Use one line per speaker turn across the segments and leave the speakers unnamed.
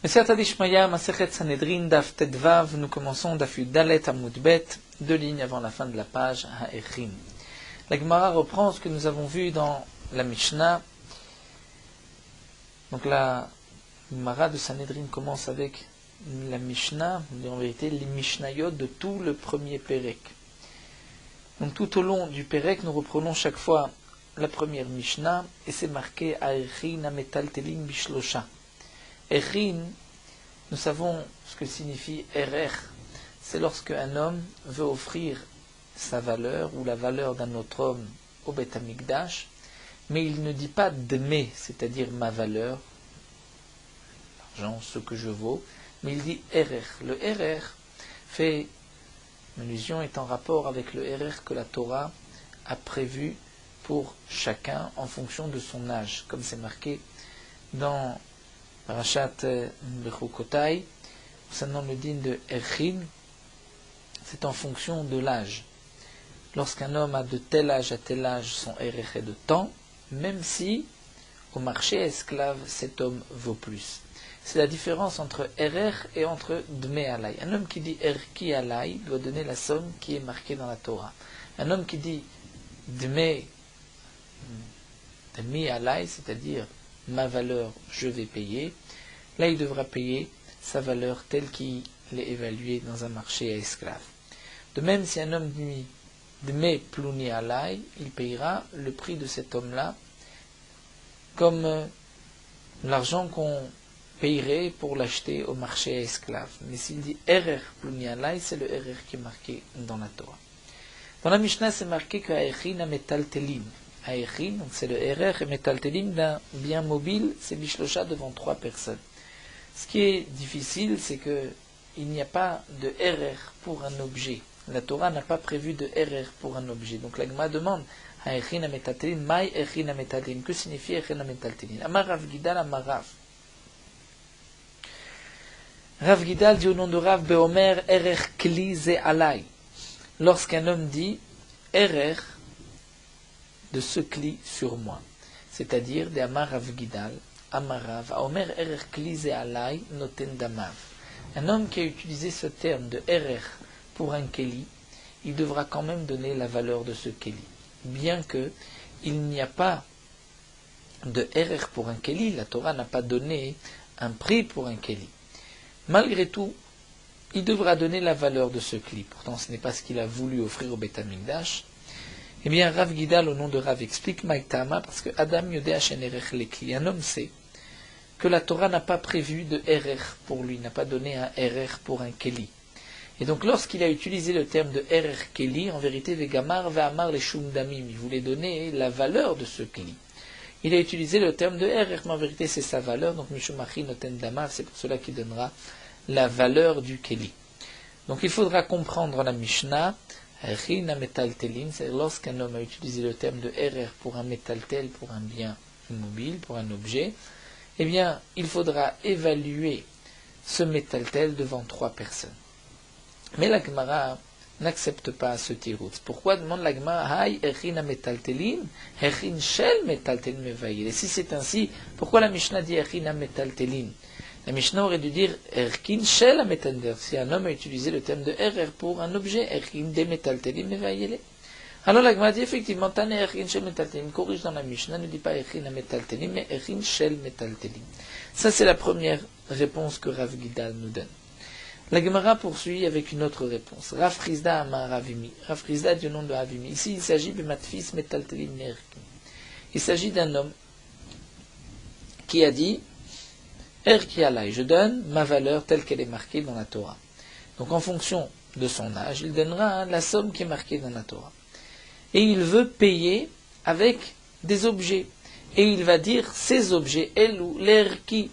Mesiyata Dishmaya, Masechet Sanhedrin, Daf Tedvav, nous commençons Daf Dalet Amud Bet, 2 lignes avant la fin de la page, Ha'echin. La Gemara reprend ce que nous avons vu dans la Mishnah. Donc la Gemara de Sanhedrin commence avec la Mishnah, en vérité les Mishnayot de tout le premier Pérek. Donc tout au long du Pérek, nous reprenons chaque fois la première Mishnah, et c'est marqué Ha'echin Ametaltelin Bishlosha. Echin, nous savons ce que signifie Erer. C'est lorsque un homme veut offrir sa valeur ou la valeur d'un autre homme au Beth Amikdash, mais il ne dit pas Dme, c'est-à-dire ma valeur, l'argent, ce que je vaux, mais il dit Erer. Le Erer fait allusion, est en rapport avec le Erer que la Torah a prévu pour chacun en fonction de son âge, comme c'est marqué dans Parashat Bechukotai, concernant le din de Echin, c'est en fonction de l'âge. Lorsqu'un homme a de tel âge à tel âge, son Erech est de temps, même si au marché esclave, cet homme vaut plus. C'est la différence entre Erech et entre Dme Alay. Un homme qui dit Erki Alay doit donner la somme qui est marquée dans la Torah. Un homme qui dit Dme Alay, c'est-à-dire ma valeur, je vais payer. Là, il devra payer sa valeur telle qu'il est évaluée dans un marché à esclaves. De même, si un homme dit Dme Pluni Alay, il payera le prix de cet homme-là comme l'argent qu'on payerait pour l'acheter au marché à esclaves. Mais s'il dit Erer Pluni Alay, c'est le Erer qui est marqué dans la Torah. Dans la Mishnah, c'est marqué que Ha'echin Ametaltelin. Ha'echin, donc c'est le Erer et Metaltelim d'un bien mobile, c'est Bishlosha devant 3 personnes. Ce qui est difficile, c'est que il n'y a pas de Erer pour un objet. La Torah n'a pas prévu de Erer pour un objet. Donc la Gemara demande Ha'echin Ametaltelin, Mai Echin Ametaltelin. Que signifie Echin Ametaltelin? Amar Rav Gidal, Amar Rav. Rav Gidal dit au nom de Rav Beomer Erer Kli Ze Alay. Lorsqu'un homme dit Erer de ce cli sur moi, c'est-à-dire de Amar Rav Gidal, Amarav, Omer Erer Kli Ze Alay Noten Damav. Un homme qui a utilisé ce terme de Erer pour un Keli, il devra quand même donner la valeur de ce Keli. Bien que il n'y a pas de Erer pour un Keli, la Torah n'a pas donné un prix pour un Keli. Malgré tout, il devra donner la valeur de ce Kli. Pourtant, ce n'est pas ce qu'il a voulu offrir au Beth Amikdash. Eh bien, Rav Gidal, au nom de Rav, explique Maïtama, parce que Adam Yodea Shen Erech Lekli, un homme sait que la Torah n'a pas prévu de Erer pour lui, n'a pas donné un Erer pour un Keli. Et donc, lorsqu'il a utilisé le terme de Erer Keli, en vérité, Vegamar Ve'amar les Shumdamim, il voulait donner la valeur de ce Keli. Il a utilisé le terme de Erer, mais en vérité, c'est sa valeur, donc Mishumachi Noten Damav, c'est pour cela qu'il donnera la valeur du Keli. Donc, il faudra comprendre la Mishnah. Ha'echin Metaltelin, c'est lorsqu'un homme a utilisé le terme de Erer pour un métaltel, pour un bien immobile, pour un objet, eh bien, il faudra évaluer ce métaltel devant 3 personnes. Mais la Gemara n'accepte pas ce tirout. Pourquoi demande la Gemara Hay Echin Metaltelin, Echin Shel Metaltelin Mevayil? Et si c'est ainsi, pourquoi la Mishnah dit Echin Metaltelin? La Mishnah aurait dû dire Erkin Shel Ametender. Si un homme a utilisé le terme de Erer pour un objet, Erkin de Metaltelim Mevayele. Alors la Gemara dit effectivement, Tane Erkin Shel Metaltelim, corrige dans la Mishnah, ne dit pas Erkin Metaltelim, mais Erkin Shel Metaltelim. Ça, c'est la première réponse que Rav Gidal nous donne. La Gemara poursuit avec une autre réponse. Rav Chizda Amar Ravimi. Rav Chizda du nom de Ravimi. Ici, il s'agit de Matfis Metaltelim Erkin. Il s'agit d'un homme qui a dit Erki Alay, je donne ma valeur telle qu'elle est marquée dans la Torah. Donc en fonction de son âge, il donnera la somme qui est marquée dans la Torah. Et il veut payer avec des objets. Et il va dire, ces objets, Elou, l'Erki,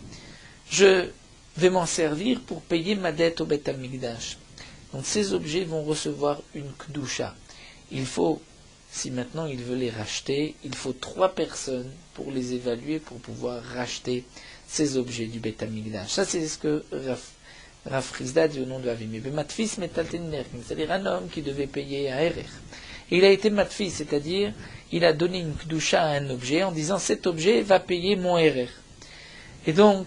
je vais m'en servir pour payer ma dette au Beth Amikdash. Donc ces objets vont recevoir une Kdusha. Il faut, si maintenant il veut les racheter, il faut 3 personnes pour les évaluer, pour pouvoir racheter ces objets du Beth Amikdash. Ça, c'est ce que Rav Chizda dit au nom de Avimi. Matfis Metaltelin Erkin, c'est-à-dire un homme qui devait payer un Erer. Et il a été Matfis, c'est-à-dire il a donné une Kdusha à un objet en disant cet objet va payer mon Erer. Et donc,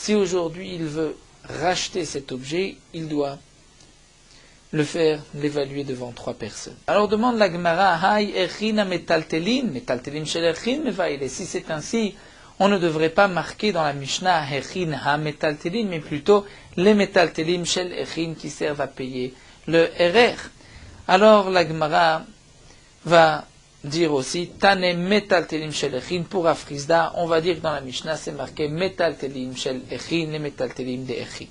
Si aujourd'hui il veut racheter cet objet, il doit le faire, l'évaluer devant 3 personnes. Alors demande la Gemara, Hay Echina Metaltelin, Metaltelin Shel Echin Mevaile. Si c'est ainsi, on ne devrait pas marquer dans la Mishnah Echin Ha Metaltelin, mais plutôt les Metaltelim Shel Echin qui servent à payer le Erer. Alors la Gemara va dire aussi Tane Metaltelim Shel Echin pour Afrizda. On va dire que dans la Mishnah c'est marqué Metaltelim Shel Echin, les Metaltelim de Echin.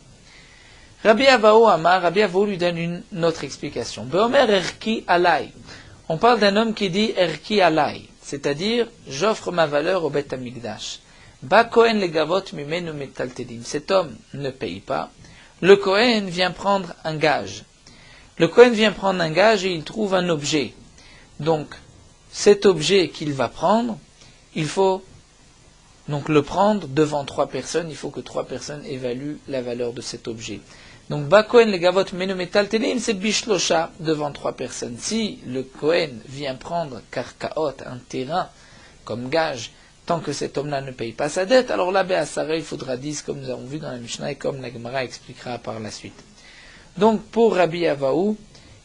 Rabbi Avahu Amar, Rabbi Avahu lui donne une autre explication. Beomer Erki Alai. On parle d'un homme qui dit Erki Alai, c'est-à-dire j'offre ma valeur au Bet Hamikdash. Ba Kohen le Gavot Mimenu Metaltelim. Cet homme ne paye pas. Le Kohen vient prendre un gage. Le Kohen vient prendre un gage et il trouve un objet. Donc, cet objet qu'il va prendre, il faut donc le prendre devant 3 personnes. Il faut que 3 personnes évaluent la valeur de cet objet. Donc, Ba Kohen le Gavot Mimenu Metaltelim, c'est Bishlosha devant 3 personnes. Si le Kohen vient prendre Karkaot, un terrain, comme gage, tant que cet homme-là ne paye pas sa dette, alors là, Be'asara, il faudra 10, comme nous avons vu dans la Mishnah et comme la Gemara expliquera par la suite. Donc, pour Rabbi Avahu,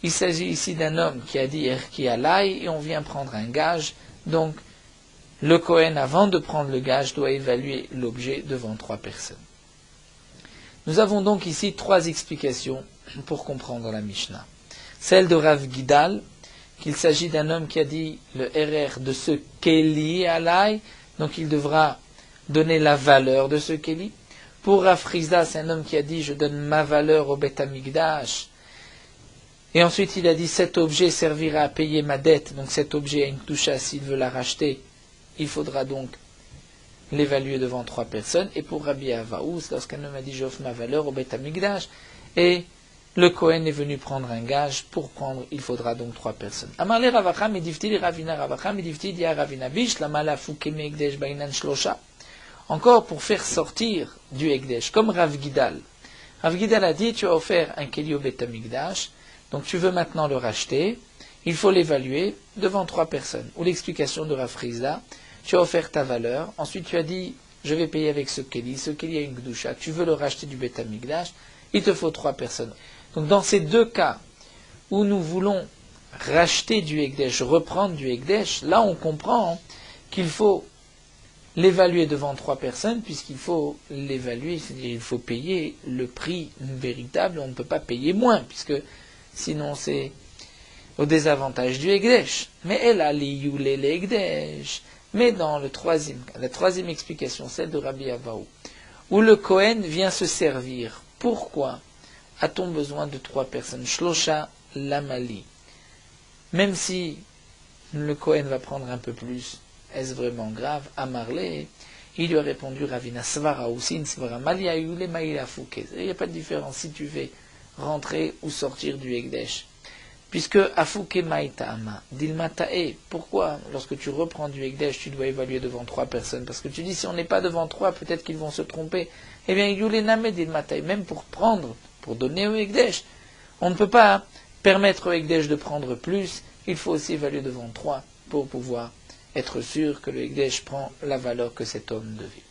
il s'agit ici d'un homme qui a dit Erki Alai et on vient prendre un gage. Donc, le Kohen, avant de prendre le gage, doit évaluer l'objet devant 3 personnes. Nous avons donc ici 3 explications pour comprendre la Mishnah. Celle de Rav Gidal, qu'il s'agit d'un homme qui a dit le RR de ce Keli Alai, donc il devra donner la valeur de ce Keli. Pour Rav Frizda, c'est un homme qui a dit je donne ma valeur au Bet Hamikdash. Et ensuite il a dit cet objet servira à payer ma dette, donc cet objet a une toucha, s'il veut la racheter, il faudra donc l'évaluer devant 3 personnes. Et pour Rabbi Avahu, lorsqu'un homme a dit j'offre ma valeur au Bet Hamikdash, et le Kohen est venu prendre un gage, pour prendre, il faudra donc 3 personnes. Amarle Ravacham et Divti, Ravina Ravacham et Divti, Dia Ravina Bish, la Malafu Keme Ekdesh Bainan Shlosha. Encore pour faire sortir du Ekdesh, comme Rav Gidal. Rav Gidal a dit tu as offert un Keli au Bet Hamikdash, donc tu veux maintenant le racheter, il faut l'évaluer devant 3 personnes. Ou l'explication de Rav Frizda, tu as offert ta valeur, ensuite tu as dit je vais payer avec ce Keli a une Gdusha, tu veux le racheter du Bet Hamikdash, il te faut 3 personnes. Donc dans ces 2 cas où nous voulons racheter du Ekdesh, reprendre du Ekdesh, là on comprend qu'il faut l'évaluer devant 3 personnes, puisqu'il faut l'évaluer, c'est-à-dire il faut payer le prix véritable, on ne peut pas payer moins, puisque sinon c'est au désavantage du Ekdesh. Mais elle a liyulé le Ekdesh. Mais dans la troisième explication, celle de Rabbi Avahu, où le Kohen vient se servir, pourquoi a-t-on besoin de 3 personnes? Shlosha Lamali. Même si le Kohen va prendre un peu plus, est-ce vraiment grave? Amarle, il lui a répondu Ravina Svara aussi, Svara Malia Yule Maïla Fouke. Il n'y a pas de différence si tu veux rentrer ou sortir du Ekdesh. Puisque Afuke Maïtama, Dilmatae, pourquoi lorsque tu reprends du Ekdesh, tu dois évaluer devant 3 personnes? Parce que tu dis si on n'est pas devant 3, peut-être qu'ils vont se tromper. Eh bien, Yule Name Dilmatae, même pour prendre, pour donner au Ekdesh, on ne peut pas permettre au Ekdesh de prendre plus, il faut aussi évaluer devant 3 pour pouvoir être sûr que le Ekdesh prend la valeur que cet homme devait.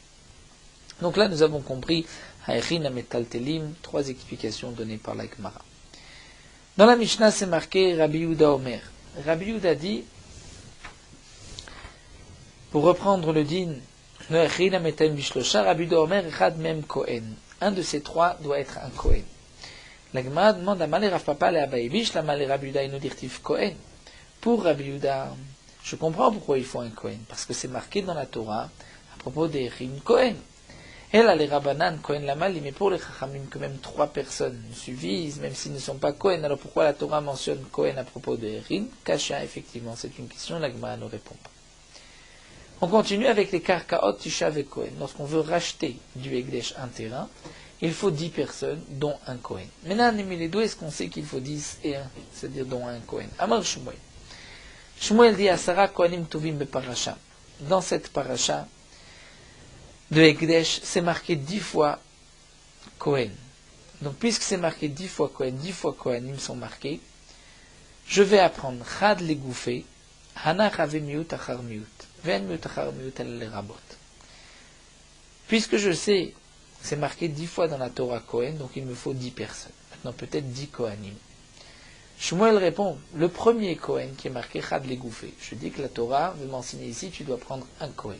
Donc là, nous avons compris Haïchin Ametaltelim, 3 explications données par la Gemara. Dans la Mishnah, c'est marqué Rabbi Yehuda Omer. Rabbi Yehuda dit, pour reprendre le din, Haïchin Ametaltelim Bishlosha, Rabbi Yehuda Omer, Echad Mem Kohen. Un de ces 3 doit être un Kohen. La Gemara demande à Malé Rav Papa le Abaye Bish, la Malé Rabbi Yehuda Inodirtif Kohen. Pour Rabbi Yehuda, je comprends pourquoi il faut un Kohen, parce que c'est marqué dans la Torah à propos des Rim Kohen. Elle a les Rabbanan Kohen Lamali, mais pour les Chachamim, que même 3 personnes suffisent, même s'ils ne sont pas Kohen. Alors pourquoi la Torah mentionne Kohen à propos des Rim? Kasha, effectivement, c'est une question, la Gemara ne répond pas. On continue avec les Karkaot Tishav et Kohen. Lorsqu'on veut racheter du Ekdesh un terrain, il faut 10 personnes, dont un Kohen. Maintenant, d'où est-ce qu'on sait qu'il faut 10 et 1, c'est-à-dire dont un Kohen? Amar Shmuel. Shmuel dit à Sarah Kohanim Tovim be Parasha. Dans cette Parasha de Ekdesh, c'est marqué 10 fois Kohen. Donc, puisque c'est marqué 10 fois Kohen, 10 fois Kohanim sont marqués, je vais apprendre Chad le Goufé, Hana Chave Miut Achar Miut, Ven Miut Achar Miut El Rabot. Puisque je sais c'est marqué 10 fois dans la Torah Kohen, donc il me faut 10 personnes. Maintenant peut-être 10 Kohanim. Shmuel répond, le premier Kohen qui est marqué Chad Legoufé. Je dis que la Torah veut m'enseigner ici, tu dois prendre un Kohen.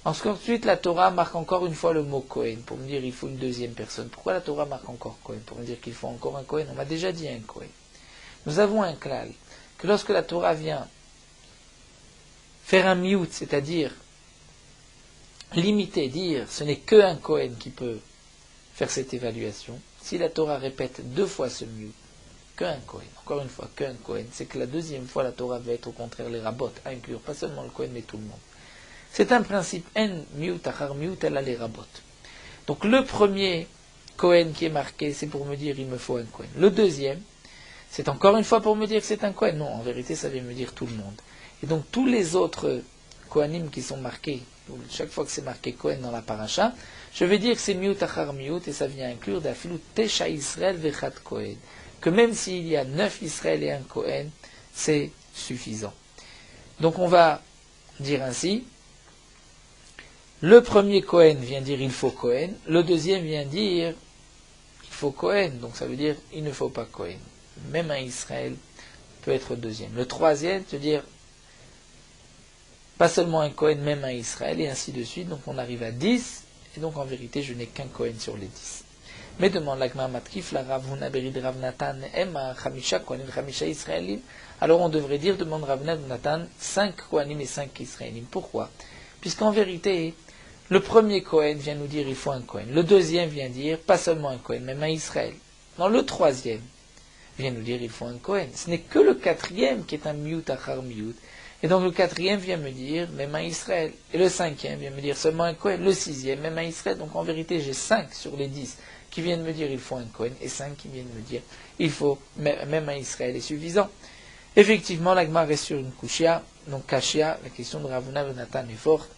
Ensuite, la Torah marque encore une fois le mot Kohen, pour me dire il faut une deuxième personne. Pourquoi la Torah marque encore Kohen? Pour me dire qu'il faut encore un Kohen. On m'a déjà dit un Kohen. Nous avons un klal, que lorsque la Torah vient faire un miout, c'est-à-dire limiter, dire ce n'est qu'un Kohen qui peut faire cette évaluation, si la Torah répète 2 fois ce miout, qu'un Kohen, encore une fois, qu'un Kohen, c'est que la deuxième fois la Torah va être au contraire les rabot, à inclure pas seulement le Kohen mais tout le monde. C'est un principe, en miout achar miout, elle a les rabot. Donc le premier Kohen qui est marqué, c'est pour me dire il me faut un Kohen. Le deuxième, c'est encore une fois pour me dire que c'est un Kohen. Non, en vérité, ça vient me dire tout le monde. Et donc tous les autres Kohanim qui sont marqués, chaque fois que c'est marqué Kohen dans la paracha, je vais dire que c'est miout achar miout, et ça vient inclure d'afilu tesha Israël vechat Kohen. Que même s'il y a 9 Israël et un Kohen, c'est suffisant. Donc on va dire ainsi, le premier Kohen vient dire il faut Kohen, le deuxième vient dire il faut Kohen, donc ça veut dire il ne faut pas Kohen. Même un Israël peut être deuxième. Le troisième, se dire pas seulement un Kohen, même un Israël, et ainsi de suite, donc on arrive à 10, et donc en vérité je n'ai qu'un Kohen sur les 10. Mais demande l'Agmar Matkif, la Rav Huna Berid Rav Natan, Emma Chamisha Kohanim Chamisha Israélim. Alors on devrait dire, demande Rav Natan, 5 Kohanim et 5 Israélim. Pourquoi? Puisqu'en vérité, le premier Kohen vient nous dire il faut un Kohen. Le deuxième vient dire pas seulement un Kohen, même un Israël. Non, le troisième vient nous dire il faut un Kohen. Ce n'est que le quatrième qui est un miout achar miout. Et donc le quatrième vient me dire même un Israël. Et le cinquième vient me dire seulement un Kohen. Le sixième, même un Israël. Donc en vérité, j'ai 5 sur les 10 qui viennent me dire il faut un Kohen, et 5 qui viennent me dire il faut, même un Israël est suffisant. Effectivement, l'Agmar reste sur une kushia, donc kashia, la question de Rav Huna ben Natan est forte.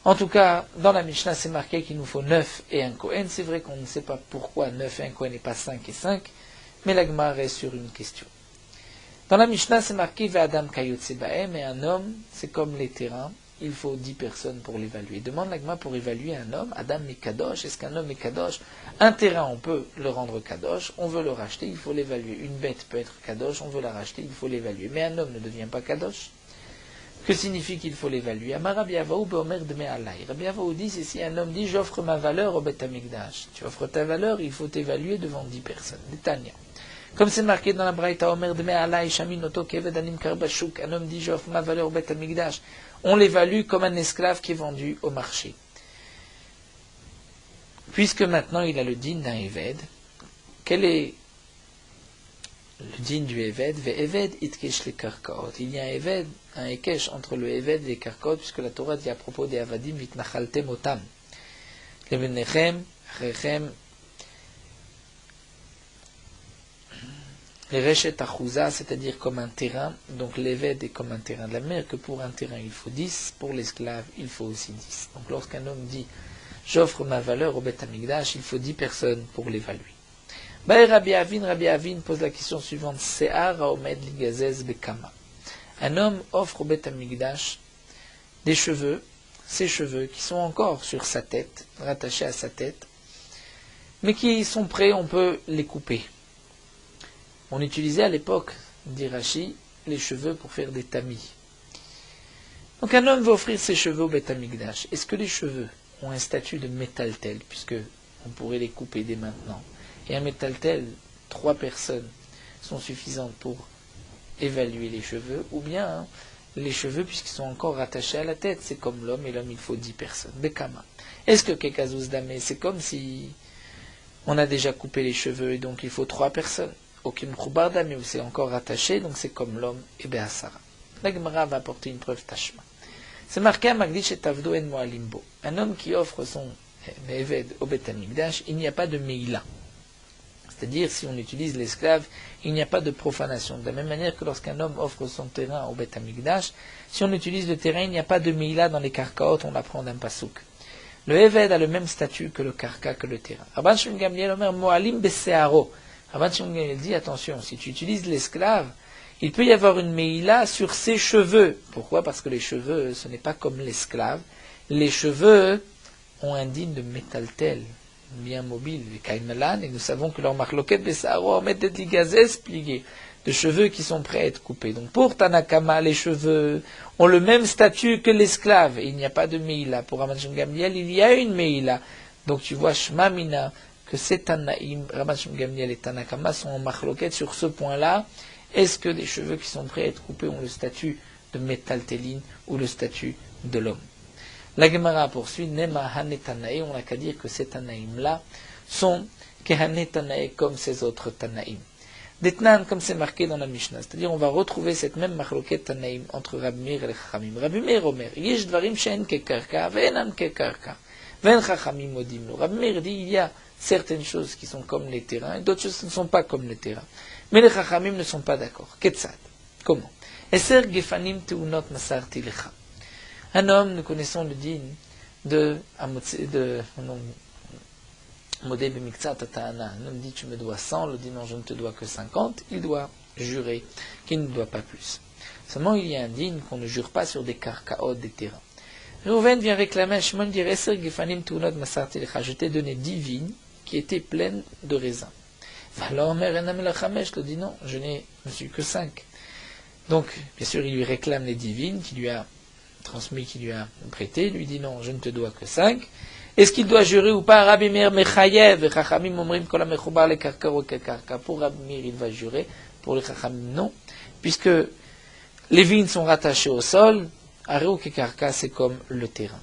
En tout cas, dans la Mishnah, c'est marqué qu'il nous faut 9 et un Kohen. C'est vrai qu'on ne sait pas pourquoi 9 et un Kohen et pas 5 et 5, mais l'Agmar reste sur une question. Dans la Mishnah, c'est marqué Ve'adam kayotse ba'em, et un homme, c'est comme les terrains, il faut 10 personnes pour l'évaluer. Demande l'Agma pour évaluer un homme, Adam est kadosh, est-ce qu'un homme est kadosh? Un terrain, on peut le rendre kadosh, on veut le racheter, il faut l'évaluer. Une bête peut être kadosh, on veut la racheter, il faut l'évaluer. Mais un homme ne devient pas kadosh. Que signifie qu'il faut l'évaluer? Amar Rabbi Avaou beomer dme alay. Rabbi Avaou dit, c'est si un homme dit, j'offre ma valeur au Beth Amikdash. Tu offres ta valeur, il faut t'évaluer devant 10 personnes. Détania. Comme c'est marqué dans la Braïta, Omer dme alay, shamin oto keved anim karbashuk. Un homme dit, j'offre ma valeur au Beth Amikdash. On l'évalue comme un esclave qui est vendu au marché. Puisque maintenant il a le din d'un Eved, quel est le din du Eved? Ve'eved itkesh le karkaot. Il y a un Eved, un Ekesh entre le Eved et les karkaot, puisque la Torah dit à propos des Avadim, vitnachaltem otam. Levenechem, rechem, les Reshet Achouza, c'est-à-dire comme un terrain, donc l'Eved est comme un terrain de la mer, que pour un terrain il faut 10, pour l'esclave il faut aussi 10. Donc lorsqu'un homme dit j'offre ma valeur au Beth Amikdash, il faut 10 personnes pour l'évaluer. Rabbi Avin pose la question suivante, Se'ar haomed ligazez bekama. Un homme offre au Beth Amikdash des cheveux, ces cheveux qui sont encore sur sa tête, rattachés à sa tête, mais qui sont prêts, on peut les couper. On utilisait à l'époque, dit Rashi, les cheveux pour faire des tamis. Donc un homme va offrir ses cheveux au Beth Amikdash. Est-ce que les cheveux ont un statut de métaltel, puisque on pourrait les couper dès maintenant? Et un métaltel, 3 personnes sont suffisantes pour évaluer les cheveux, ou bien les cheveux, puisqu'ils sont encore rattachés à la tête, c'est comme l'homme, et l'homme il faut 10 personnes. Bekama. Est-ce que Kekazuz Dame, c'est comme si on a déjà coupé les cheveux, et donc il faut 3 personnes? Aucune Khoubarda, mais où c'est encore rattaché, donc c'est comme l'homme et Be'asara. La Gemara va apporter une preuve tashma. C'est marqué à Magdish et Tavdo en Moalimbo. Un homme qui offre son Eved au Beth Amikdash, il n'y a pas de Meila. C'est-à-dire, si on utilise l'esclave, il n'y a pas de profanation. De la même manière que lorsqu'un homme offre son terrain au Beth Amikdash, si on utilise le terrain, il n'y a pas de Meila dans les karkaot, on l'apprend d'un pasouk. Le Eved a le même statut que le karka, que le terrain. Rabban Shimon Gamliel Omer Moalim Besearo. Rabban Shimon Gamliel dit, attention, si tu utilises l'esclave, il peut y avoir une meïla sur ses cheveux. Pourquoi? Parce que les cheveux, ce n'est pas comme l'esclave. Les cheveux, ont un digne de métaltel, bien mobile, et nous savons que leur marloquette besaro met des ligazes pliés, de cheveux qui sont prêts à être coupés. Donc pour Tanakama, les cheveux ont le même statut que l'esclave. Il n'y a pas de Meïla. Pour Rabban Shimon Gamliel, il y a une Meïla. Donc tu vois, Shma Mina, que ces Tanaïm, Rabban Shimon Gamliel et Tanakama sont en marloquette sur ce point-là. Est-ce que des cheveux qui sont prêts à être coupés ont le statut de métaltéline ou le statut de l'homme? La Gemara poursuit, Nema Hanetanaï, on n'a qu'à dire que ces Tanaïm-là sont Kehanetanaï comme ces autres Tanaïm. Detnan, comme c'est marqué dans la Mishnah, c'est-à-dire on va retrouver cette même marloquette Tanaïm entre Rabbi Meir et les Chachamim. Rabbi Meir Omer, Yesh dvarim she'en kekarka, ve'enam kekarka, ve'en Chachamim odim lo. Rabbi Meir dit, il y a certaines choses qui sont comme les terrains et d'autres choses qui ne sont pas comme les terrains. Mais les Chachamim ne sont pas d'accord. Ketzad. Comment? Eser gefanim teunot masarti lecha. Un homme, nous connaissons le digne de Modé b'miktsat ta'ana. Un homme dit tu me dois 100, le dit non je ne te dois que 50, il doit jurer qu'il ne doit pas plus. Seulement il y a un digne qu'on ne jure pas sur des karkaot, des terrains. Reuven vient réclamer à Shimon, dire Eser gefanim teunot masarti lecha. Je t'ai donné 10 vignes qui étaient pleines de raisins. Alors Omer enam lachamesh le dit non, je n'ai reçu que 5. Donc bien sûr il lui réclame les 10 vignes qui lui a transmis, qui lui a prêté, lui dit non, je ne te dois que 5. Est-ce qu'il doit jurer ou pas? Rabbi Meir mechayev, et Chachamim omrim kol hamechubar le karkar ou kekarka. Pour Rabbi Meir, il va jurer, pour les Chachamim, non, puisque les vignes sont rattachées au sol, aré ou kekarka, c'est comme le terrain.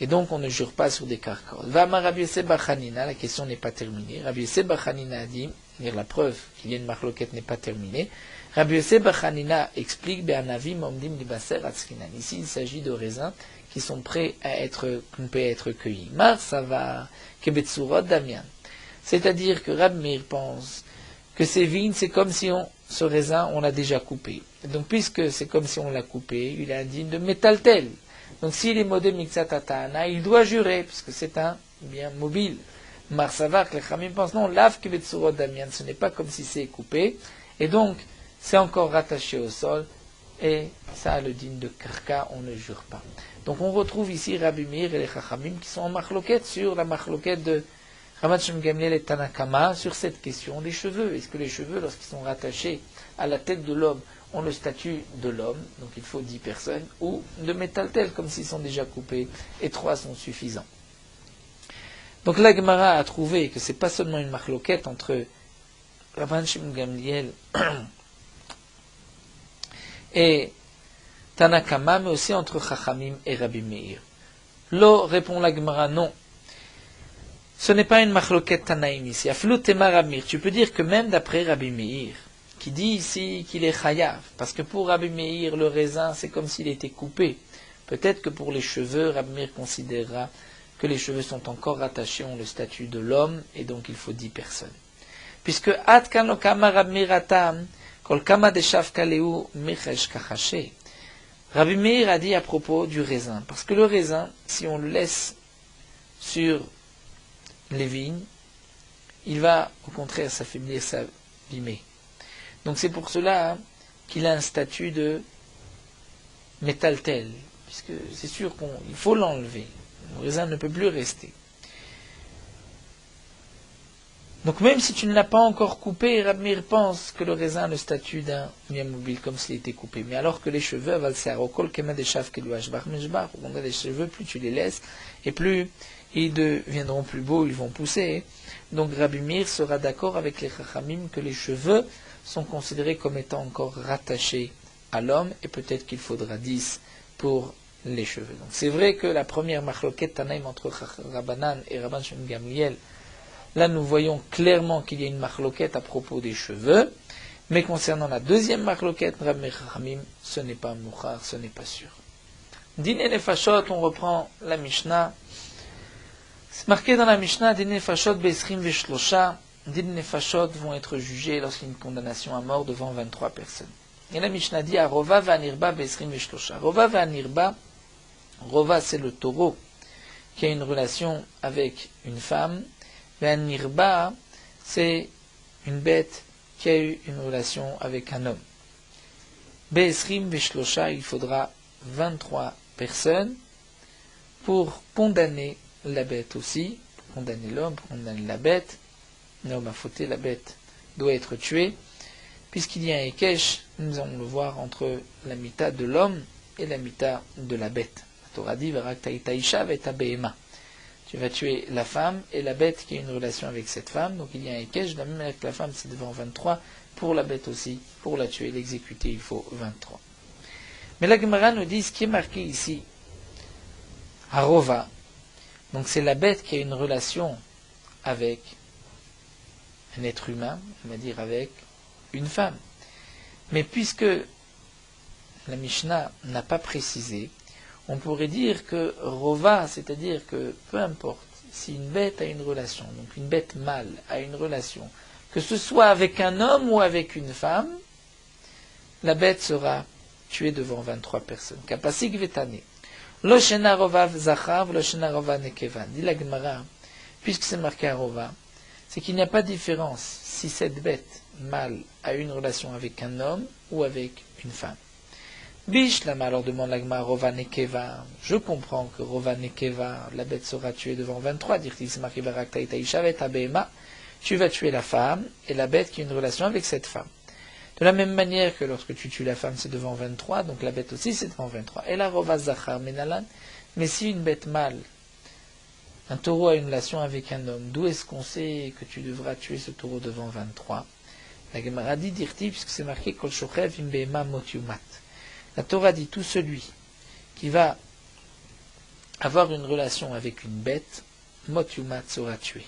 Et donc, on ne jure pas sur des karkar. Vama Rabbi Yosef bar Chanina, la question n'est pas terminée. Rabbi Yosef bar Chanina a dit, la preuve qu'il y a une marloquette n'est pas terminée. Rabbi Yosef bar Chanina explique, be'anavim omdim libaser atzkinan. Ici, il s'agit de raisins qui sont prêts à être cueillis. Mar savar kebetsurot damian. C'est-à-dire que Rabbi Meir pense que ces vignes, c'est comme si ce raisin, on l'a déjà coupé. Et donc, puisque c'est comme si on l'a coupé, il est indigne de métaltel. Donc, s'il est modé mixatatana, il doit jurer, puisque c'est un bien mobile. Mar savar que les Chamim pensent, non, lav kebetsurot damian, ce n'est pas comme si c'est coupé. Et donc, c'est encore rattaché au sol, et ça a le digne de karka, on ne jure pas. Donc on retrouve ici Rabbi Meir et les Chachamim qui sont en marloquette sur la marloquette de Rabban Shimon Gamliel et Tanakama sur cette question des cheveux. Est-ce que les cheveux, lorsqu'ils sont rattachés à la tête de l'homme, ont le statut de l'homme, donc il faut 10 personnes, ou de métaltel, comme s'ils sont déjà coupés, et 3 sont suffisants. Donc la Gemara a trouvé que c'est pas seulement une marloquette entre Rabban Shimon Gamliel et Tanakama, mais aussi entre Chachamim et Rabbi Meir. Lo, répond la Gemara, non. Ce n'est pas une machloket Tanaïm ici. Aflou tema Rabbi Meir. Tu peux dire que même d'après Rabbi Meir, qui dit ici qu'il est chayav, parce que pour Rabbi Meir, le raisin, c'est comme s'il était coupé. Peut-être que pour les cheveux, Rabbi Meir considérera que les cheveux sont encore rattachés, ont le statut de l'homme, et donc il faut 10 personnes. Puisque Ad kan lo kama Rabbi Meir atam, kol kama deshav kaleu mechesh kachashe. Rabbi Meir a dit à propos du raisin, parce que le raisin, si on le laisse sur les vignes, il va au contraire s'affaiblir, s'abîmer. Donc c'est pour cela qu'il a un statut de métaltel, puisque c'est sûr qu'il faut l'enlever. Le raisin ne peut plus rester. Donc même si tu ne l'as pas encore coupé, Rabbi Meir pense que le raisin a le statut d'un bien mobile, comme s'il était coupé. Mais alors que les cheveux, on a des cheveux, plus tu les laisses, et plus ils deviendront plus beaux, ils vont pousser. Donc Rabbi Meir sera d'accord avec les Chachamim que les cheveux sont considérés comme étant encore rattachés à l'homme, et peut-être qu'il faudra 10 pour les cheveux. Donc c'est vrai que la première machloket Tanaïm entre Rabbanan et Rabban Shimon Gamliel, là, nous voyons clairement qu'il y a une marloquette à propos des cheveux, mais concernant la deuxième marloquette, Rabbi Chachamim, ce n'est pas mouchar, ce n'est pas sûr. Dine Nefashot, on reprend la Mishnah. C'est marqué dans la Mishnah, Dine Nefashot Be'esrim Veshlosha, Dine Nefashot vont être jugés lorsqu'il y a une condamnation à mort devant 23 personnes. Et la Mishnah dit, Rova Vanirba Be'esrim Veshlosha. Rova Vanirba, Rova c'est le taureau qui a une relation avec une femme. Un nirba, c'est une bête qui a eu une relation avec un homme. Be'esrim veshlosha, il faudra 23 personnes pour condamner la bête aussi, pour condamner l'homme, pour condamner la bête. L'homme a fauté, la bête doit être tuée. Puisqu'il y a un Ekesh, nous allons le voir entre la mita de l'homme et la mita de la bête. La Torah dit, tu vas tuer la femme et la bête qui a une relation avec cette femme. Donc il y a un Ekesh, de la même manière que la femme c'est devant 23, pour la bête aussi, pour la tuer, l'exécuter, il faut 23. Mais la Gemara nous dit, ce qui est marqué ici, Arova, donc c'est la bête qui a une relation avec un être humain, on va dire avec une femme. Mais puisque la Mishnah n'a pas précisé, on pourrait dire que Rova, c'est-à-dire que peu importe si une bête a une relation, donc une bête mâle a une relation, que ce soit avec un homme ou avec une femme, la bête sera tuée devant 23 personnes. Kapasik vetane. Lo shena rova zachav, lo shena rova nekevan. Dit la Gemara, puisque c'est marqué à Rova, c'est qu'il n'y a pas de différence si cette bête mâle a une relation avec un homme ou avec une femme. Bishlama, alors demande la Gemara, Rova nekeva. Je comprends que Rova nekeva, la bête sera tuée devant 23. Dit-il, c'est marqué barakta itaishavet abema. Tu vas tuer la femme et la bête qui a une relation avec cette femme. De la même manière que lorsque tu tues la femme, c'est devant 23, donc la bête aussi c'est devant 23. Et la Rova zachar menalan. Mais si une bête mâle, un taureau a une relation avec un homme, d'où est-ce qu'on sait que tu devras tuer ce taureau devant 23? La Gemara dit dirti, puisque c'est marqué Kol shochev im behema mot yumat. La Torah dit tout celui qui va avoir une relation avec une bête, mot yumat sera tué.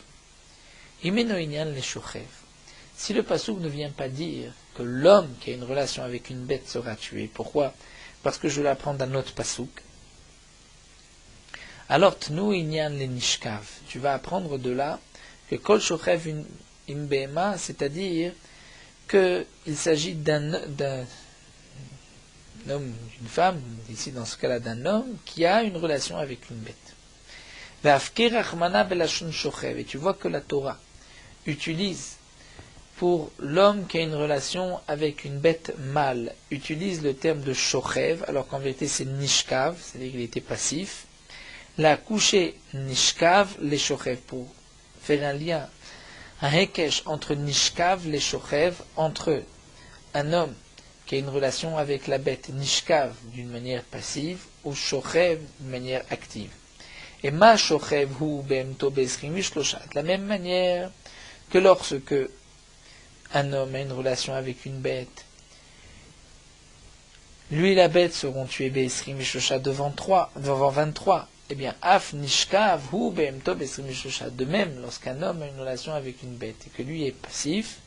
Imeno inyan le shochev. Si le pasuk ne vient pas dire que l'homme qui a une relation avec une bête sera tué, pourquoi? Parce que je l'apprends d'un autre pasuk. Alors, tnu inyan le nishkav. Tu vas apprendre de là que kol shochev im behema, c'est-à-dire qu'il s'agit d'un homme, d'une femme, ici dans ce cas-là d'un homme, qui a une relation avec une bête. Et tu vois que la Torah utilise pour l'homme qui a une relation avec une bête mâle, utilise le terme de shochev, alors qu'en vérité c'est nishkav, c'est-à-dire qu'il était passif. La couché nishkav, les shochev, pour faire un lien, un hekesh entre nishkav, les shochev, entre un homme qui a une relation avec la bête nishkav d'une manière passive, ou shochev d'une manière active. Et ma shochev hu be'emto be'esrim mishlosha, de la même manière que lorsque un homme a une relation avec une bête, lui et la bête seront tués be'esrim mishlosha devant 23. Eh bien, af nishkav hu be'emto be'esrim mishlosha. De même, lorsqu'un homme a une relation avec une bête et que lui est passif,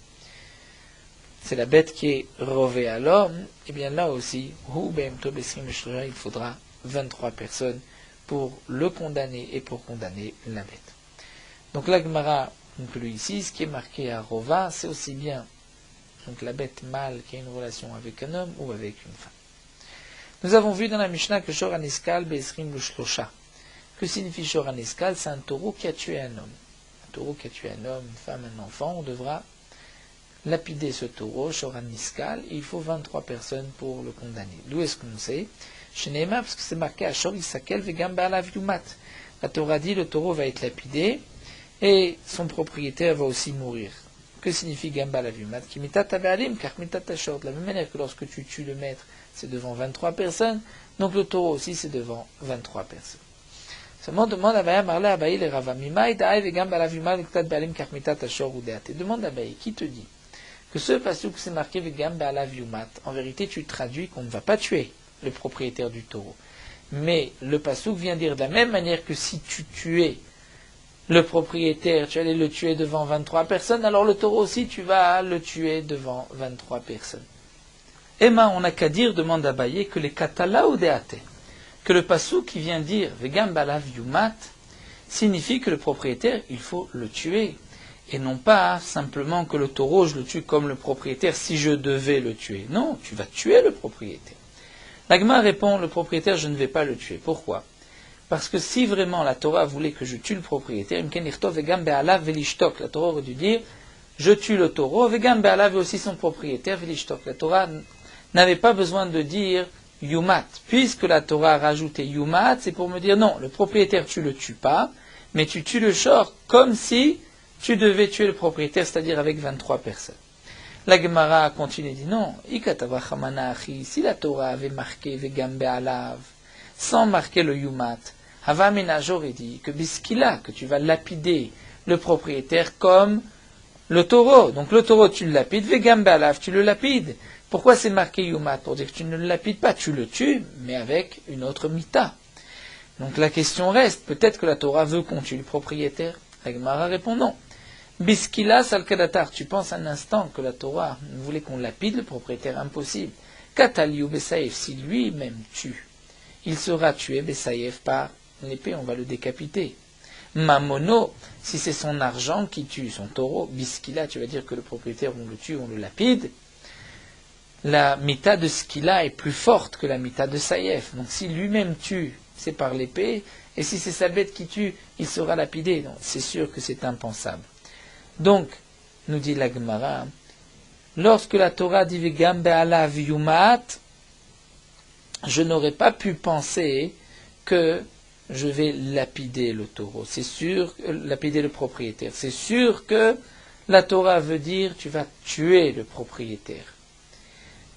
c'est la bête qui est revée à l'homme, eh bien là aussi, hu be'emto be'esrim mishlosha, il faudra 23 personnes pour le condamner et pour condamner la bête. Donc la Gemara conclut ici, ce qui est marqué à Rova, c'est aussi bien donc la bête mâle qui a une relation avec un homme ou avec une femme. Nous avons vu dans la Mishnah que Shor Aniskal Be'esrim L'Shlosha. Que signifie Shor Aniskal? C'est un taureau qui a tué un homme. Un taureau qui a tué un homme, une femme, un enfant, on devra lapider ce taureau, Shor Aniskal, et il faut 23 personnes pour le condamner. D'où est-ce qu'on sait? Chez Neymar, parce que c'est marqué à Shor Isakel Vegam Ba'alav Yumat. La Torah dit le taureau va être lapidé et son propriétaire va aussi mourir. Que signifie Gamba Ba'alav Yumat? Kimitat Abalim, car Mitat Ashor. De la même manière que lorsque tu tues le maître, c'est devant 23 personnes, donc le taureau aussi c'est devant 23 personnes. Seulement demande à Abaye Marla Abaye le Rava Mimai Daï Vegam Ba'alav Yumat Mitat Ba'alim car Mitat Ashor ou Deate. Demande à Abaye, qui te dit que ce passage que c'est marqué Vegam Ba'alav Yumat, en vérité tu traduis qu'on ne va pas tuer le propriétaire du taureau. Mais le passouk vient dire de la même manière que si tu tuais le propriétaire, tu allais le tuer devant 23 personnes, alors le taureau aussi tu vas le tuer devant 23 personnes. Emma, on n'a qu'à dire, demande à Abaye, que les katala ou deate, que le passouk qui vient dire Vegam balav yumat signifie que le propriétaire, il faut le tuer. Et non pas simplement que le taureau, je le tue comme le propriétaire si je devais le tuer. Non, tu vas tuer le propriétaire. L'Agma répond, le propriétaire, je ne vais pas le tuer. Pourquoi? Parce que si vraiment la Torah voulait que je tue le propriétaire, la Torah aurait dû dire, je tue le taureau, vegam be'alav et aussi son propriétaire, velishtok. La Torah n'avait pas besoin de dire yumat. Puisque la Torah a rajouté yumat, c'est pour me dire non, le propriétaire tu le tues pas, mais tu tues le shor comme si tu devais tuer le propriétaire, c'est-à-dire avec 23 personnes. La Gemara continue et dit non, si la Torah avait marqué Vegambe alav, sans marquer le yumat, Havamina, j'aurais dit que biskila, que tu vas lapider le propriétaire comme le taureau. Donc le taureau, tu le lapides, Vegambe alav, tu le lapides. Pourquoi c'est marqué yumat? Pour dire que tu ne le lapides pas, tu le tues, mais avec une autre mita. Donc la question reste, peut-être que la Torah veut qu'on tue le propriétaire. La Gemara répond non. Biskila salkadatar, tu penses un instant que la Torah voulait qu'on lapide le propriétaire, impossible. Kataliou Besaïef, si lui-même tue, il sera tué Besaïef par l'épée, on va le décapiter. Mamono, si c'est son argent qui tue son taureau, biskila, tu vas dire que le propriétaire, on le tue, on le lapide. La mita de skila est plus forte que la mita de Saïef. Donc si lui-même tue, c'est par l'épée, et si c'est sa bête qui tue, il sera lapidé. Donc c'est sûr que c'est impensable. Donc, nous dit la Gemara, lorsque la Torah dit Vegambe alav yumat, je n'aurais pas pu penser que je vais lapider le taureau. C'est sûr, lapider le propriétaire. C'est sûr que la Torah veut dire tu vas tuer le propriétaire.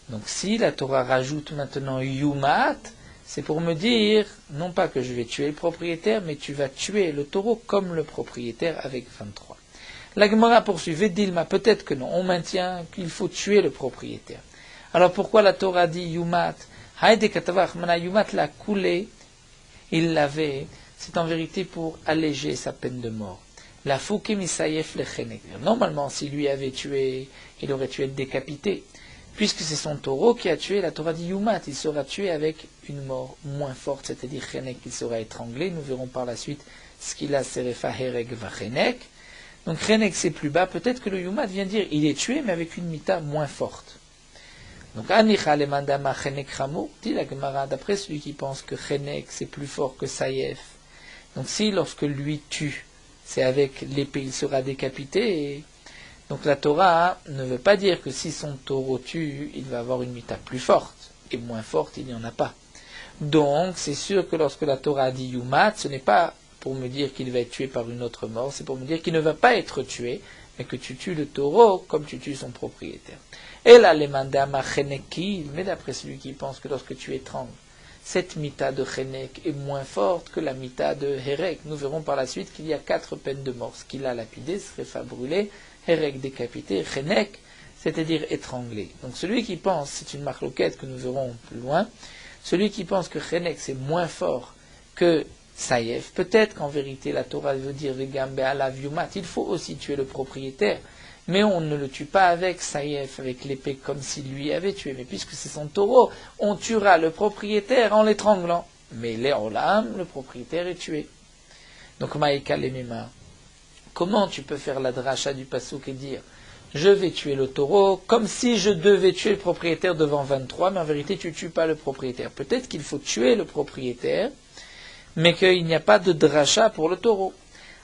Donc si la Torah rajoute maintenant yumat, c'est pour me dire, non pas que je vais tuer le propriétaire, mais tu vas tuer le taureau comme le propriétaire avec 23. La Gemara poursuit, Vedilma, peut-être que non, on maintient qu'il faut tuer le propriétaire. Alors pourquoi la Torah dit yumat? Haïde katavach, mana yumat l'a coulé, il l'avait, c'est en vérité pour alléger sa peine de mort. La fouke misayef lechenek. Normalement, s'il lui avait tué, il aurait dû être décapité. Puisque c'est son taureau qui a tué, la Torah dit yumat, il sera tué avec une mort moins forte, c'est-à-dire chenek, il sera étranglé. Nous verrons par la suite ce qu'il a serefa hereg vachenek. Donc chenek c'est plus bas, peut-être que le yumat vient dire il est tué mais avec une mita moins forte. Donc anicha le mandama chenek chamou, dit la Gemara, d'après celui qui pense que chenek c'est plus fort que saïef. Donc si lorsque lui tue, c'est avec l'épée il sera décapité. Donc la Torah ne veut pas dire que si son taureau tue, il va avoir une mita plus forte, et moins forte, il n'y en a pas. Donc c'est sûr que lorsque la Torah dit yumat, ce n'est pas pour me dire qu'il va être tué par une autre mort, c'est pour me dire qu'il ne va pas être tué, mais que tu tues le taureau comme tu tues son propriétaire. Et là, les mandama cheneki, mais d'après celui qui pense que lorsque tu étrangles, cette mita de chenek est moins forte que la mita de herek. Nous verrons par la suite qu'il y a 4 peines de mort. Ce qu'il a lapidé, serait brûlé, herek décapité, chenek, c'est-à-dire étranglé. Donc celui qui pense, c'est une marloquette que nous verrons plus loin, celui qui pense que chenek c'est moins fort que saïef, peut-être qu'en vérité la Torah veut dire Vegambe alav yumat, il faut aussi tuer le propriétaire, mais on ne le tue pas avec saïef, avec l'épée comme s'il lui avait tué, mais puisque c'est son taureau, on tuera le propriétaire en l'étranglant. Mais l'éolam, le propriétaire est tué. Donc maïka lemima, comment tu peux faire la dracha du pasouk et dire je vais tuer le taureau comme si je devais tuer le propriétaire devant 23, mais en vérité tu ne tues pas le propriétaire. Peut-être qu'il faut tuer le propriétaire, mais qu'il n'y a pas de dracha pour le taureau.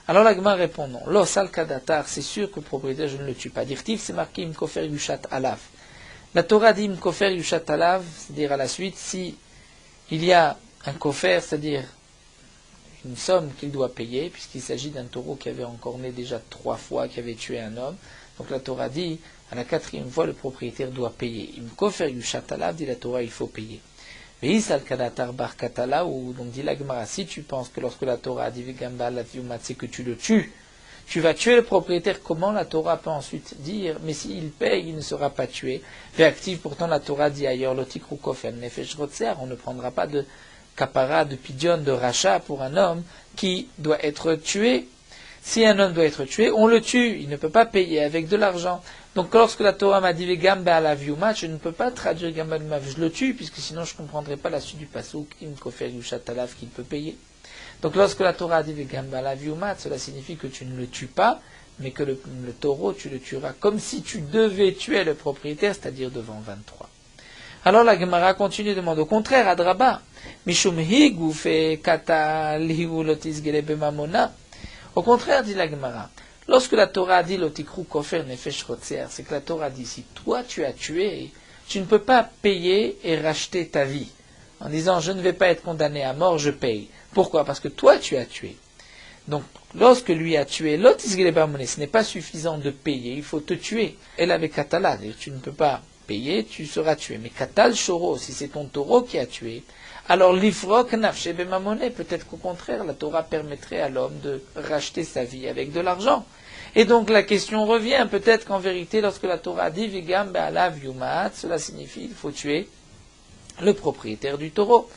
Alors la Gemara répond non. Lo sal kadatar, c'est sûr que le propriétaire, je ne le tue pas. Dirtiv, c'est marqué imkofer yushat alav. La Torah dit imkofer yushat alav, c'est-à-dire à la suite, si il y a un kofer, c'est-à-dire une somme qu'il doit payer, puisqu'il s'agit d'un taureau qui avait encore né déjà 3 fois, qui avait tué un homme. Donc la Torah dit, à la 4e fois, le propriétaire doit payer. Imkofer yushat alav, dit la Torah, il faut payer. Veisal kadatar bar katala, ou donc dit la Gemara, si tu penses que lorsque la Torah a dit Vegamba la viumat, c'est que tu le tues, tu vas tuer le propriétaire, comment la Torah peut ensuite dire, mais s'il paye, il ne sera pas tué. Réactive, pourtant la Torah dit ailleurs, lotikru kofen nefesh rotser, on ne prendra pas de kapara, de pidion, de rachat pour un homme qui doit être tué. Si un homme doit être tué, on le tue, il ne peut pas payer avec de l'argent. Donc lorsque la Torah m'a dit Vegamba à la viumat, je ne peux pas traduire Gamba je le tue, puisque sinon je ne comprendrai pas la suite du pasouk, im kofer yushat alav qu'il peut payer. Donc lorsque la Torah dit Vegamba à la viumat, cela signifie que tu ne le tues pas, mais que le taureau, tu le tueras comme si tu devais tuer le propriétaire, c'est-à-dire devant 23. Alors la Gemara continue de demander au contraire, Adraba, Mishum higu fe kata lihu lotis gelebe mamona. Au contraire, dit la Gemara, lorsque la Torah dit lotikru kofer nefesh rotser, c'est que la Torah dit si toi tu as tué, tu ne peux pas payer et racheter ta vie. En disant je ne vais pas être condamné à mort, je paye. Pourquoi? Parce que toi tu as tué. Donc lorsque lui a tué, ce n'est pas suffisant de payer, il faut te tuer. Elle avait katala, c'est-à-dire tu ne peux pas payer, tu seras tué. Mais katal shoro, si c'est ton taureau qui a tué, alors l'ifrok nafshe bemamone, peut-être qu'au contraire, la Torah permettrait à l'homme de racheter sa vie avec de l'argent. Et donc la question revient, peut-être qu'en vérité, lorsque la Torah dit vigam be'alav yumat, cela signifie qu'il faut tuer le propriétaire du taureau.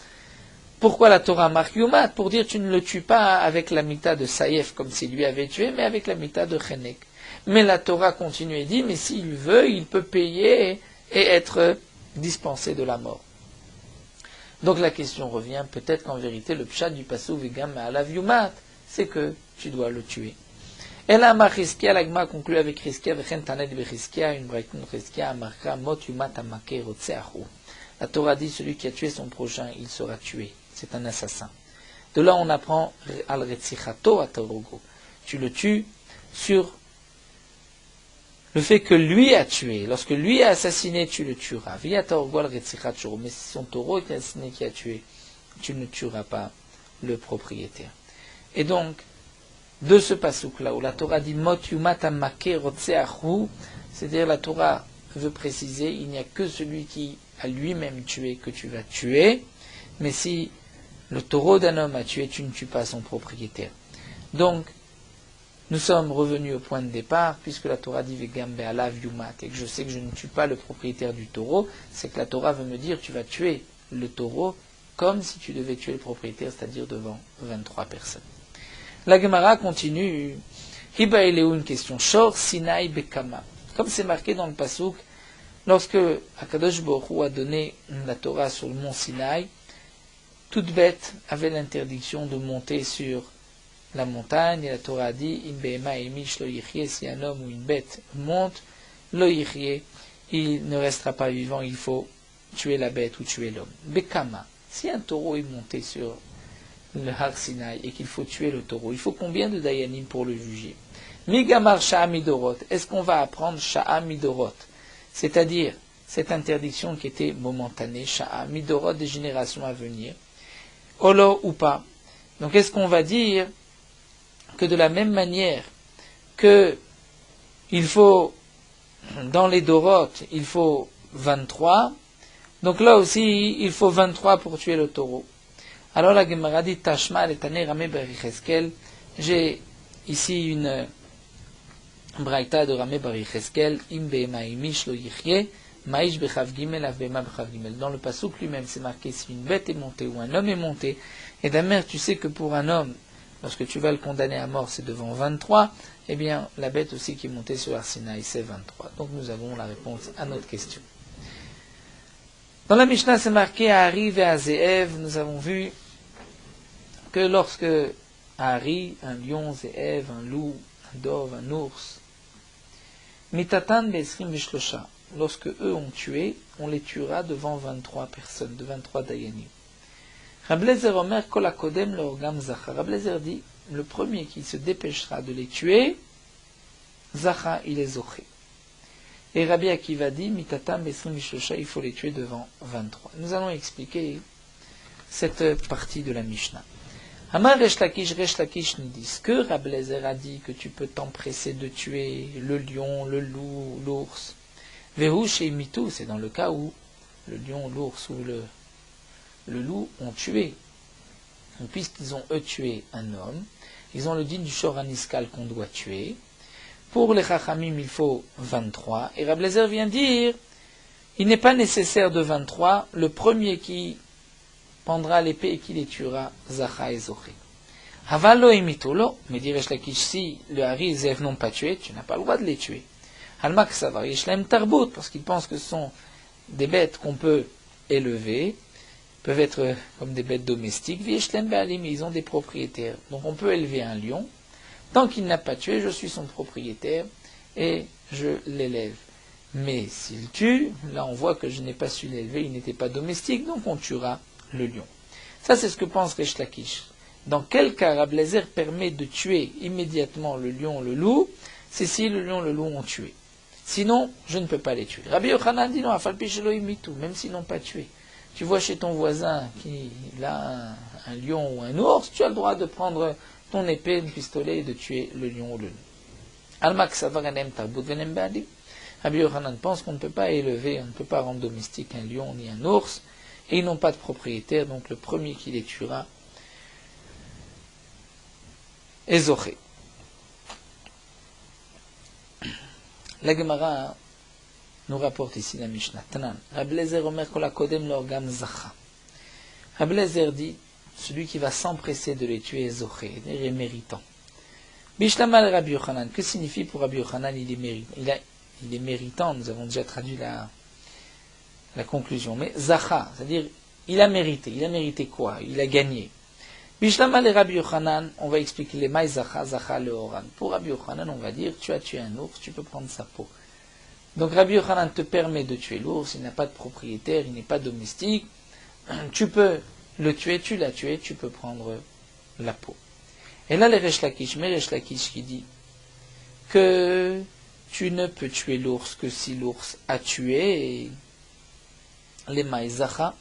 Pourquoi la Torah marque yumat? Pour dire tu ne le tues pas avec la mita de Saïef, comme s'il lui avait tué, mais avec la mita de Chenek. Mais la Torah continue et dit, mais s'il veut, il peut payer et être dispensé de la mort. Donc la question revient, peut-être qu'en vérité, le pshat du pasou vigam be'alav yumat, c'est que tu dois le tuer. Et là, Chizkia, l'agma conclut avec Chizkia, v'chen taned b'Chizkia, une braïtun Chizkia, amarka mot yumat amake rotseachu. La Torah dit, celui qui a tué son prochain, il sera tué. C'est un assassin. De là, on apprend al retzichato atorogo. Tu le tues sur le fait que lui a tué. Lorsque lui a assassiné, tu le tueras. Via atorogo al retzichatoro. Mais si son taureau est assassiné qui a tué, tu ne tueras pas le propriétaire. Et donc, de ce passouk-là, où la Torah dit mot yumat amake rotseachu, c'est-à-dire la Torah veut préciser, il n'y a que celui qui a lui-même tué que tu vas tuer, mais si le taureau d'un homme a tué, tu ne tues pas son propriétaire. Donc, nous sommes revenus au point de départ, puisque la Torah dit vegam be'alav yumat, et que je sais que je ne tue pas le propriétaire du taureau, c'est que la Torah veut me dire tu vas tuer le taureau comme si tu devais tuer le propriétaire, c'est-à-dire devant 23 personnes. La Gemara continue, Hiba Eleu, une question, Shor Sinai Bekama. Comme c'est marqué dans le Passouk, lorsque Akadosh Baruch Hu a donné la Torah sur le mont Sinaï, toute bête avait l'interdiction de monter sur la montagne, et la Torah a dit, In Behema Emish Lo Yichye, si un homme ou une bête monte, Lo Yichye, il ne restera pas vivant, il faut tuer la bête ou tuer l'homme. Bekama, si un taureau est monté sur le Har Sinaï et qu'il faut tuer le taureau, il faut combien de dayanim pour le juger? Migamar Sha'a Midorot, est-ce qu'on va apprendre Sha'a Midorot, c'est-à-dire cette interdiction qui était momentanée, Sha'a Midorot, des générations à venir, Olo ou pas? Donc est-ce qu'on va dire que de la même manière que il faut, dans les Dorot, il faut 23, donc là aussi il faut 23 pour tuer le taureau? Alors la Gemara dit Tashma letane Ramé bar Yecheskel. J'ai ici une braïta de Ramé bar Yecheskel. Im be'ema imish lo yichye ma'ish bechav gimel av be'ema bechav gimel. Dans le passouk lui-même, c'est marqué si une bête est montée ou un homme est monté. Et d'ailleurs, tu sais que pour un homme, lorsque tu vas le condamner à mort, c'est devant 23. Eh bien, la bête aussi qui est montée sur Arsinaï, c'est 23. Donc nous avons la réponse à notre question. Dans la Mishnah, c'est marqué à Hari et à Ze'ev. Nous avons vu que lorsque Hari, un lion, Ze'ev, un loup, un dove, un ours, Mitatan Be'esrim Vishlosha, lorsque eux ont tué, on les tuera devant 23 personnes, de 23 dayanim. Rablezer Omer Kol HaKodem L'Orgam Zacha. Rablezer dit, le premier qui se dépêchera de les tuer, Zacha, il est zoché. Et Rabbi Akiva dit, Mitatam Besrim Vishlosha, il faut les tuer devant 23. Nous allons expliquer cette partie de la Mishnah. Amar Resh Lakish nous dit, ce que Rablezer a dit, que tu peux t'empresser de tuer le lion, le loup, l'ours. Vehu chez Mitou, c'est dans le cas où le lion, l'ours ou le loup ont tué. Donc, puisqu'ils ont eux tué un homme, ils ont le din du Shor Aniskal qu'on doit tuer. Pour les Chachamim, il faut 23. Et Rablezer vient dire, il n'est pas nécessaire de 23, le premier qui prendra l'épée et qui les tuera, Zacha et Zoché. Havalo et Mitolo, mais dit Resh Lakish, si le Hari et Zev n'ont pas tué, tu n'as pas le droit de les tuer. Halmak Savar Yishlem Tarbout, parce qu'ils pensent que ce sont des bêtes qu'on peut élever, peuvent être comme des bêtes domestiques, Yishlem Baalim, ils ont des propriétaires. Donc on peut élever un lion, tant qu'il n'a pas tué, je suis son propriétaire et je l'élève. Mais s'il tue, là on voit que je n'ai pas su l'élever, il n'était pas domestique, donc on tuera le lion. Ça c'est ce que pense Resh Lakish. Dans quel cas Rablezer permet de tuer immédiatement le lion, le loup, c'est si le lion, le loup ont tué. Sinon, je ne peux pas les tuer. Rabbi Yochanan dit non, même s'ils n'ont pas tué. Tu vois chez ton voisin qu'il a un lion ou un ours, tu as le droit de prendre ton épée, ton pistolet et de tuer le lion ou le loup. Al-Mak Savaranem Tarbut Venem Badi. Rabbi Yochanan pense qu'on ne peut pas élever, on ne peut pas rendre domestique un lion ni un ours, et ils n'ont pas de propriétaire, donc le premier qui les tuera est Zoché. La Gemara nous rapporte ici la Mishnah. Tanan. Rabbi Lezer Omer Kol Kodem Lorgam Zacha. Rabbi Lezer dit, celui qui va s'empresser de les tuer est Zoché, il est méritant. Bishlamal Rabbi Yochanan, que signifie pour Rabbi Yochanan il est méritant, nous avons déjà traduit la conclusion, mais Zacha, c'est-à-dire il a mérité quoi? Il a gagné. Bishlamal et Rabbi Yochanan, on va expliquer les maïs Zacha, Zacha le Oran. Pour Rabbi Yochanan, on va dire, tu as tué un ours, tu peux prendre sa peau. Donc Rabbi Yochanan te permet de tuer l'ours, il n'a pas de propriétaire, il n'est pas domestique, tu peux le tuer, tu l'as tué, tu peux prendre la peau. Et là, les Resh Lakish qui dit que tu ne peux tuer l'ours que si l'ours a tué les maïzacha.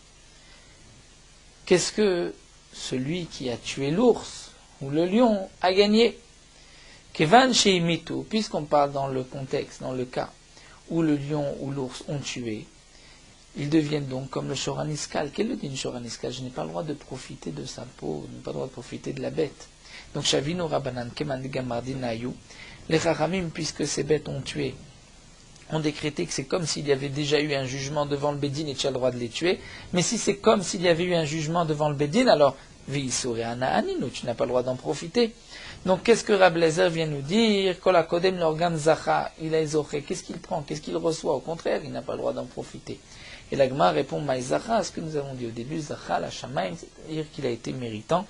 Qu'est-ce que celui qui a tué l'ours ou le lion a gagné? Kevan sheimitu, puisqu'on parle dans le contexte, dans le cas où le lion ou l'ours ont tué, ils deviennent donc comme le shoraniskal. Quel est le shoraniskal? Je n'ai pas le droit de profiter de sa peau, je n'ai pas le droit de profiter de la bête. Donc Shavino Rabbanan Keman Gamardinayu, les Chachamim, puisque ces bêtes ont tué, ont décrété que c'est comme s'il y avait déjà eu un jugement devant le Bédine et tu as le droit de les tuer. Mais si c'est comme s'il y avait eu un jugement devant le Bédine, alors Visoreana Aninu, tu n'as pas le droit d'en profiter. Donc qu'est-ce que Rabbi Lezer vient nous dire? Kol Kodem Lorgam Zacha, il a Ezoché. Qu'est-ce qu'il prend? Qu'est-ce qu'il reçoit? Au contraire, il n'a pas le droit d'en profiter. Et l'Agma répond Maïzacha à ce que nous avons dit au début, Zacha, la Shamaim, c'est-à-dire qu'il a été méritant,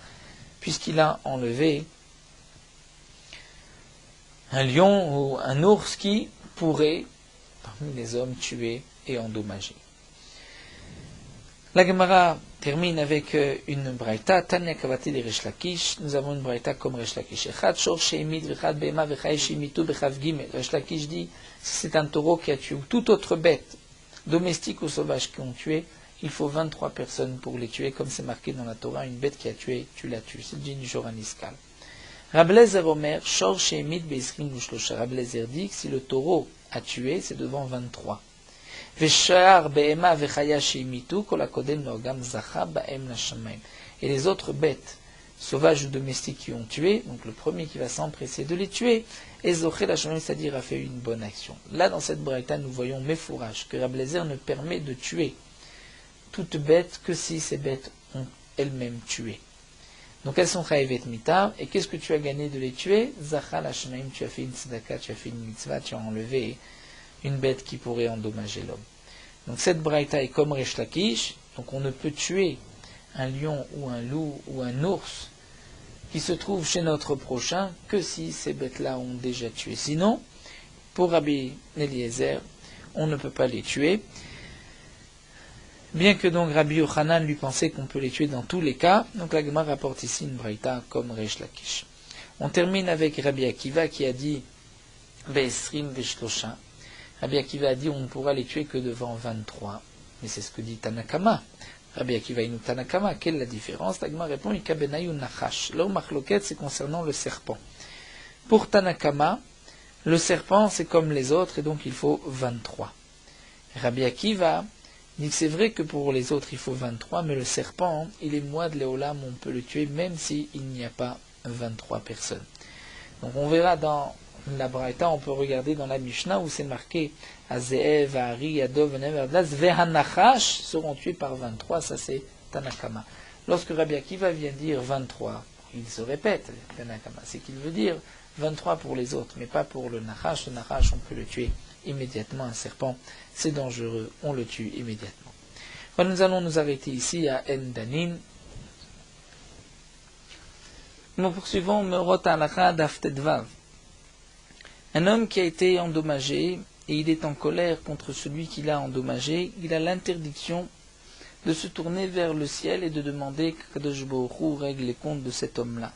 puisqu'il a enlevé un lion ou un ours qui pourrait, parmi les hommes, tuer et endommager. La Gemara termine avec une braïta, Tanya Kavati de Resh Lakish. Nous avons une braïta comme Resh Lakish. Echad shor sheimit vechad be'ema vechai sheimitu bechav gimel. Resh Lakish dit, si c'est un taureau qui a tué, ou toute autre bête, domestique ou sauvage qui ont tué, il faut 23 personnes pour les tuer, comme c'est marqué dans la Torah, une bête qui a tué, tu la tues. C'est le djinn du Shoraniskal. Rabbi Lezer Omer, shor sheimit be'isrim v'shlosha. Rabbi Lezer dit que si le taureau a tué, c'est devant 23. Veshar be'ema vechaya sheimitu kol hakodem lorgam zacha ba'em nashamayim. Et les autres bêtes, sauvages ou domestiques qui ont tué, donc le premier qui va s'empresser de les tuer, et zoché la shamayim, c'est-à-dire a fait une bonne action. Là, dans cette braïta, nous voyons Mefourage, que Rabbi Lezer ne permet de tuer toute bête que si ces bêtes ont elles-mêmes tué. Donc elles sont chayevet mitar, et qu'est-ce que tu as gagné de les tuer? Zacha la shamayim, tu as fait une tzedaka, tu as fait une mitzvah, tu as enlevé une bête qui pourrait endommager l'homme. Donc cette braïta est comme Resh Lakish, donc on ne peut tuer un lion ou un loup ou un ours qui se trouve chez notre prochain que si ces bêtes-là ont déjà tué. Sinon, pour Rabbi Eliezer, on ne peut pas les tuer, bien que donc Rabbi Yochanan lui pensait qu'on peut les tuer dans tous les cas. Donc la Gemara rapporte ici une braïta comme Resh Lakish. On termine avec Rabbi Akiva qui a dit Ve'esrim ve'shlosha. Rabbi Akiva a dit on ne pourra les tuer que devant 23. Mais c'est ce que dit Tanakama. Rabbi Akiva inou Tanakama, quelle est la différence? L'Agma répond Ikabenayu nachash. Là où Machloket, c'est concernant le serpent. Pour Tanakama, le serpent c'est comme les autres et donc il faut 23. Rabbi Akiva dit que c'est vrai que pour les autres il faut 23, mais le serpent, il est moed leolam, on peut le tuer même s'il n'y a pas 23 personnes. Donc on verra dans la Braïta, on peut regarder dans la Mishnah où c'est marqué Azeev, Ari, Adov, Neverdaz, Vehanachash seront tués par 23, ça c'est Tanakama. Lorsque Rabbi Akiva vient dire 23, il se répète, Tanakama, c'est qu'il veut dire 23 pour les autres, mais pas pour le Nachash. Le Nachash, on peut le tuer immédiatement, un serpent, c'est dangereux, on le tue immédiatement. Voilà, nous allons nous arrêter ici à Endanin. Nous poursuivons Merot Alacha Daftedvav. Un homme qui a été endommagé et il est en colère contre celui qui l'a endommagé, il a l'interdiction de se tourner vers le ciel et de demander qu'Akadosh Baruch Hu règle les comptes de cet homme-là.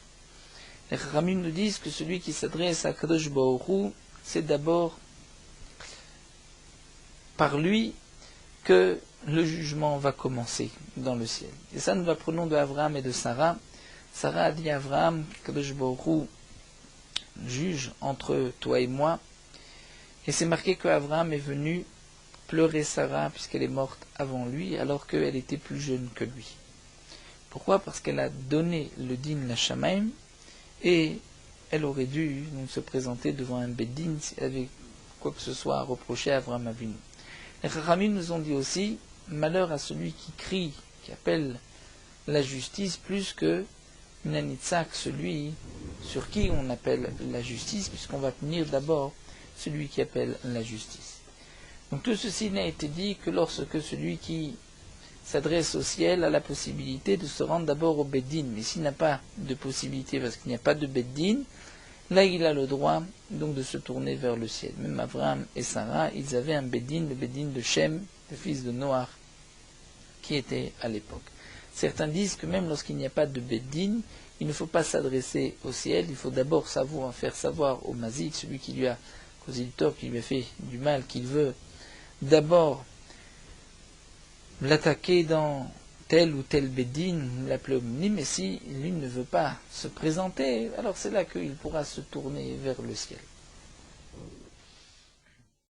Les Chachamim nous disent que celui qui s'adresse à Akadosh Baruch Hu, c'est d'abord par lui que le jugement va commencer dans le ciel. Et ça nous apprenons de Abraham et de Sarah. Sarah a dit à Abraham, Kadosh Baruch Hu juge entre toi et moi. Et c'est marqué que Abraham est venu pleurer Sarah puisqu'elle est morte avant lui, alors qu'elle était plus jeune que lui. Pourquoi? Parce qu'elle a donné le din la Shamaim, et elle aurait dû donc se présenter devant un Beddin si elle avait quoi que ce soit à reprocher à Abraham Avinu. Les Chachamim nous ont dit aussi, malheur à celui qui crie, qui appelle la justice, plus que Nanitzak, celui sur qui on appelle la justice, puisqu'on va punir d'abord celui qui appelle la justice. Donc tout ceci n'a été dit que lorsque celui qui s'adresse au ciel a la possibilité de se rendre d'abord au Beddin. Mais s'il n'a pas de possibilité, parce qu'il n'y a pas de Beddin, là il a le droit donc de se tourner vers le ciel. Même Abraham et Sarah, ils avaient un Beddin, le Beddin de Shem, le fils de Noach, qui était à l'époque. Certains disent que même lorsqu'il n'y a pas de Beddin, il ne faut pas s'adresser au ciel, il faut d'abord faire savoir au Mazik, celui qui lui a causé du tort, qui lui a fait du mal, qu'il veut d'abord l'attaquer dans tel ou tel Beddin, l'appeler au Mni, mais si lui ne veut pas se présenter, alors c'est là qu'il pourra se tourner vers le ciel.